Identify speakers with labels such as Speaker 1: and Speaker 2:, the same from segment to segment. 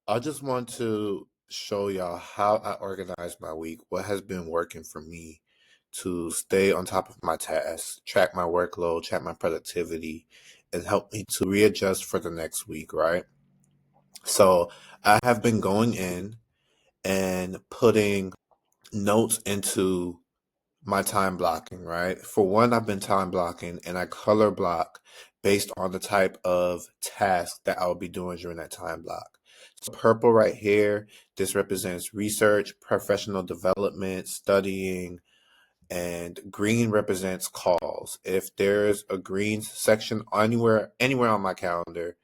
Speaker 1: I just want to show y'all how I organize my week, what has been working for me to stay on top of my tasks, track my workload, track my productivity, and help me to readjust for the next week, right? So I have been going in and putting notes into my time blocking, right? For one, I've been time blocking and I color block based on the type of task that I'll be doing during that time block. So purple right here, this represents research, professional development, studying, and green represents calls. If there's a green section anywhere on my calendar,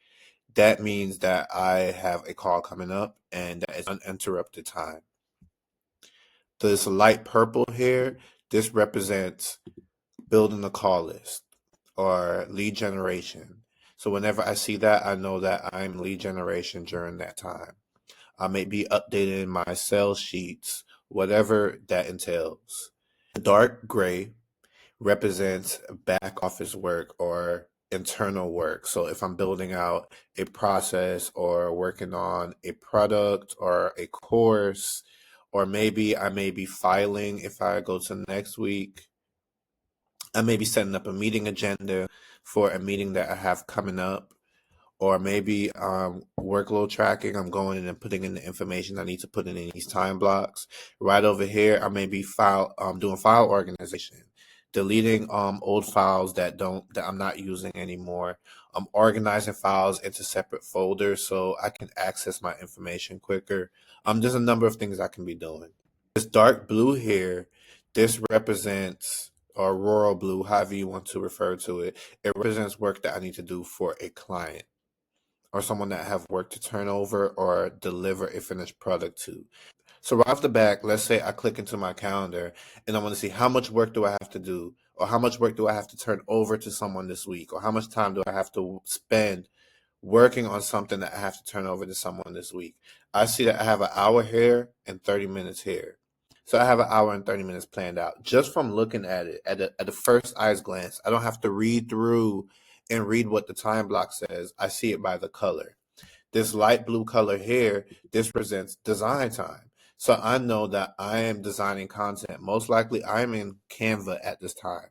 Speaker 1: that means that I have a call coming up and that is uninterrupted time. This light purple here, this represents building a call list or lead generation. So whenever I see that, I know that I'm lead generation during that time. I may be updating my sales sheets, whatever that entails. The dark gray represents back office work or internal work. So if I'm building out a process or working on a product or a course, or maybe I may be filing if I go to next week. I may be setting up a meeting agenda for a meeting that I have coming up, or maybe workload tracking. I'm going in and putting in the information I need to put in these time blocks. Right over here, I may be doing file organization, deleting old files that I'm not using anymore. I'm organizing files into separate folders so I can access my information quicker. There's a number of things I can be doing. This dark blue here, this represents, or rural blue, however you want to refer to it, it represents work that I need to do for a client or someone that I have work to turn over or deliver a finished product to. So right off the back, let's say I click into my calendar and I want to see how much work do I have to do, or how much work do I have to turn over to someone this week, or how much time do I have to spend working on something that I have to turn over to someone this week. I see that I have an hour here and 30 minutes here. So I have an hour and 30 minutes planned out just from looking at it at the first eyes glance. I don't have to read through and read what the time block says. I see it by the color. This light blue color here, this presents design time. So I know that I am designing content. Most likely I'm in Canva at this time.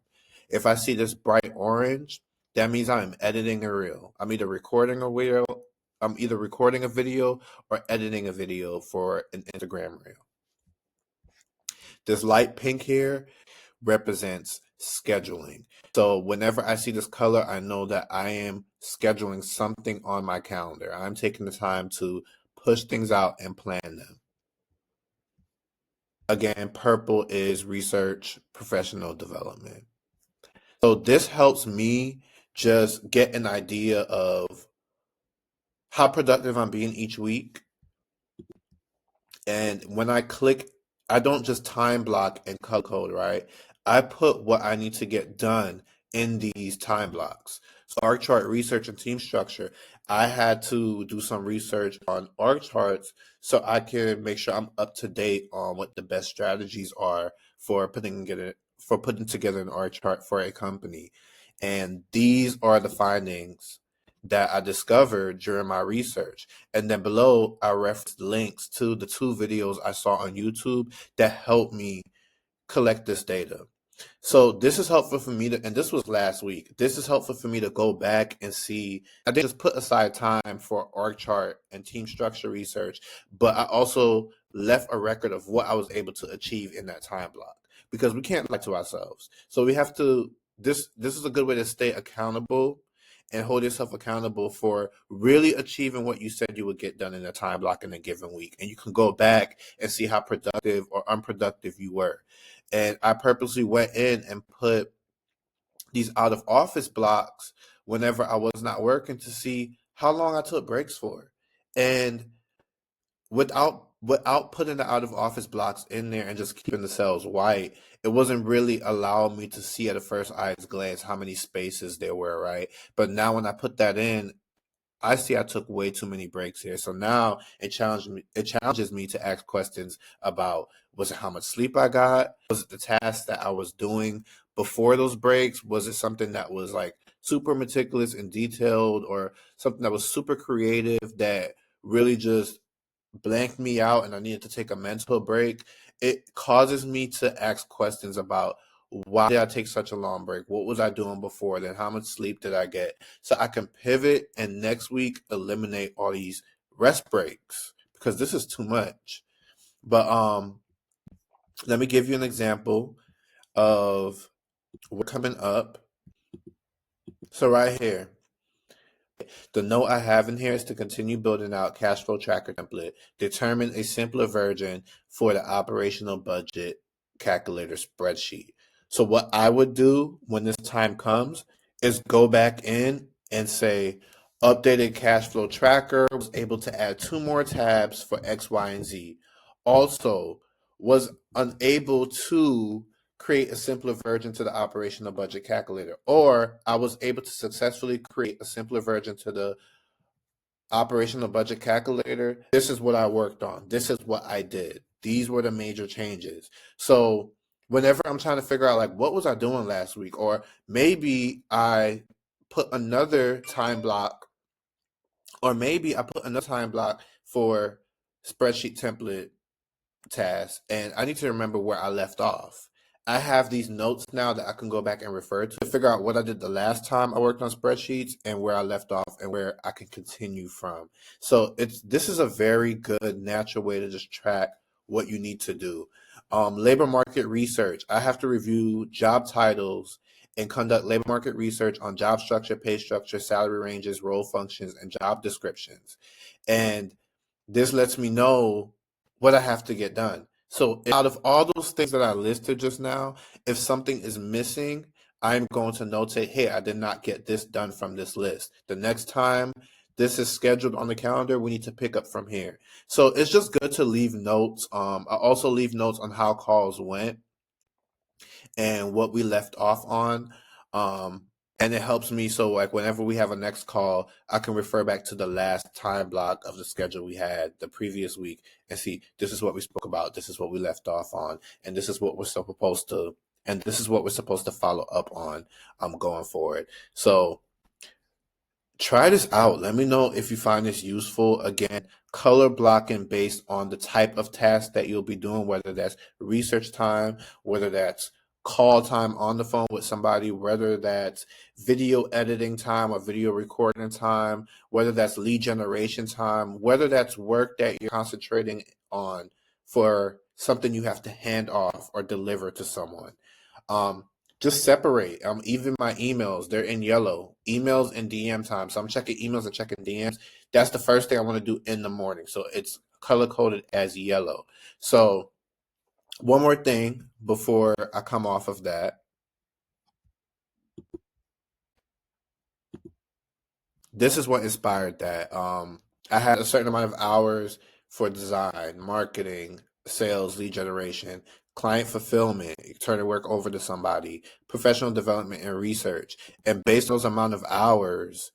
Speaker 1: If I see this bright orange, that means I'm editing a reel. I'm either recording a video or editing a video for an Instagram reel. This light pink here represents scheduling. So whenever I see this color, I know that I am scheduling something on my calendar. I'm taking the time to push things out and plan them. Again, purple is research, professional development. So this helps me just get an idea of how productive I'm being each week. And when I click, I don't just time block and color code, right? I put what I need to get done in these time blocks. So org chart research and team structure, I had to do some research on org charts so I can make sure I'm up to date on what the best strategies are for putting together an org chart for a company. And these are the findings that I discovered during my research. And then below, I referenced links to the two videos I saw on YouTube that helped me collect this data. So this is helpful for me and this was last week. This is helpful for me to go back and see. I didn't just put aside time for org chart and team structure research, but I also left a record of what I was able to achieve in that time block because we can't lie to ourselves. So we have to, this is a good way to stay accountable and hold yourself accountable for really achieving what you said you would get done in a time block in a given week. And you can go back and see how productive or unproductive you were. And I purposely went in and put these out of office blocks whenever I was not working to see how long I took breaks for. And without putting the out of office blocks in there and just keeping the cells white, it wasn't really allowing me to see at a first eyes glance how many spaces there were, right? But now when I put that in, I see I took way too many breaks here. So now it challenges me to ask questions about, was it how much sleep I got? Was it the task that I was doing before those breaks? Was it something that was like super meticulous and detailed, or something that was super creative that really just blanked me out and I needed to take a mental break, it causes me to ask questions about why did I take such a long break? What was I doing before then? How much sleep did I get? So I can pivot and next week eliminate all these rest breaks because this is too much. But let me give you an example of what's coming up. So right here, the note I have in here is to continue building out cash flow tracker template. Determine a simpler version for the operational budget calculator spreadsheet. So what I would do when this time comes is go back in and say, updated cash flow tracker, was able to add two more tabs for X, Y, and Z. Also, was unable to create a simpler version to the operational budget calculator, or I was able to successfully create a simpler version to the operational budget calculator. This is what I worked on. This is what I did. These were the major changes. So whenever I'm trying to figure out like what was I doing last week, or maybe I put another time block, for spreadsheet template task, and I need to remember where I left off. I have these notes now that I can go back and refer to figure out what I did the last time I worked on spreadsheets and where I left off and where I can continue from. So this is a very good natural way to just track what you need to do. Labor market research. I have to review job titles and conduct labor market research on job structure, pay structure, salary ranges, role functions, and job descriptions. And this lets me know what I have to get done. So out of all those things that I listed just now, if something is missing, I'm going to notate, hey, I did not get this done from this list. The next time this is scheduled on the calendar, we need to pick up from here. So it's just good to leave notes. I also leave notes on how calls went and what we left off on. And it helps me so like whenever we have a next call, I can refer back to the last time block of the schedule we had the previous week and see this is what we spoke about, this is what we left off on, and this is what we're supposed to follow up on going forward. So try this out. Let me know if you find this useful. Again, color blocking based on the type of task that you'll be doing, whether that's research time, whether that's call time on the phone with somebody, whether that's video editing time or video recording time, whether that's lead generation time, whether that's work that you're concentrating on for something you have to hand off or deliver to someone. Um, just separate. Even my emails, they're in yellow. Emails and DM time. So I'm checking emails and checking DMs. That's the first thing I want to do in the morning. So it's color coded as yellow. So one more thing before I come off of that. This is what inspired that. I had a certain amount of hours for design, marketing, sales, lead generation, client fulfillment, turning work over to somebody, professional development and research. And based on those amount of hours,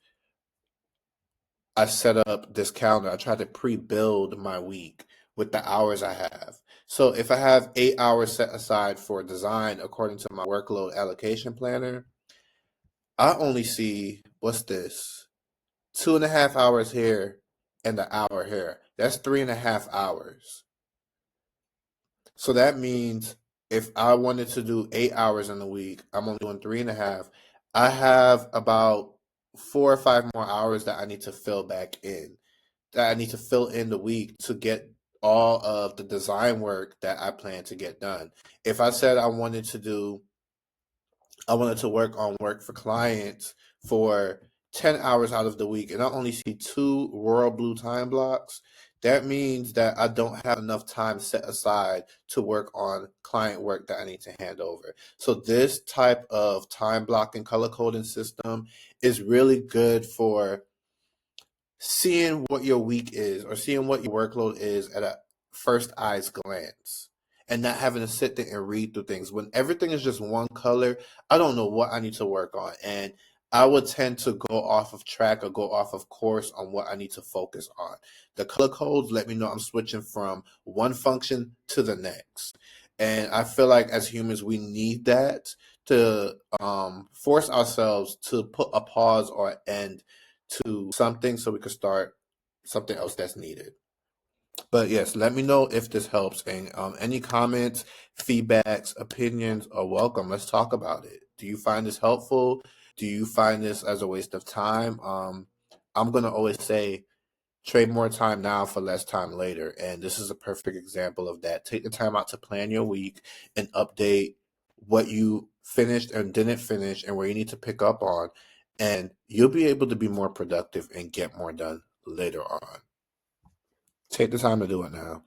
Speaker 1: I set up this calendar. I tried to pre-build my week with the hours I have. So if I have 8 hours set aside for design according to my workload allocation planner, I only see, what's this? 2.5 hours here and the hour here. That's 3.5 hours. So that means if I wanted to do 8 hours in a week, I'm only doing 3.5. I have about 4 or 5 more hours that I need to fill back in, that I need to fill in the week to get all of the design work that I plan to get done. If I said I wanted to work on work for clients for 10 hours out of the week, and I only see two royal blue time blocks. That means that I don't have enough time set aside to work on client work that I need to hand over. So this type of time blocking color coding system is really good for seeing what your week is or seeing what your workload is at a first eyes glance and not having to sit there and read through things. When everything is just one color, I don't know what I need to work on. And I would tend to go off of track or go off of course on what I need to focus on. The color codes let me know I'm switching from one function to the next. And I feel like as humans, we need that to force ourselves to put a pause or end to something so we could start something else that's needed. But yes, let me know if this helps. And any comments, feedbacks, opinions are welcome. Let's talk about it. Do you find this helpful? Do you find this as a waste of time? I'm gonna always say trade more time now for less time later. And this is a perfect example of that. Take the time out to plan your week and update what you finished and didn't finish and where you need to pick up on. And you'll be able to be more productive and get more done later on. Take the time to do it now.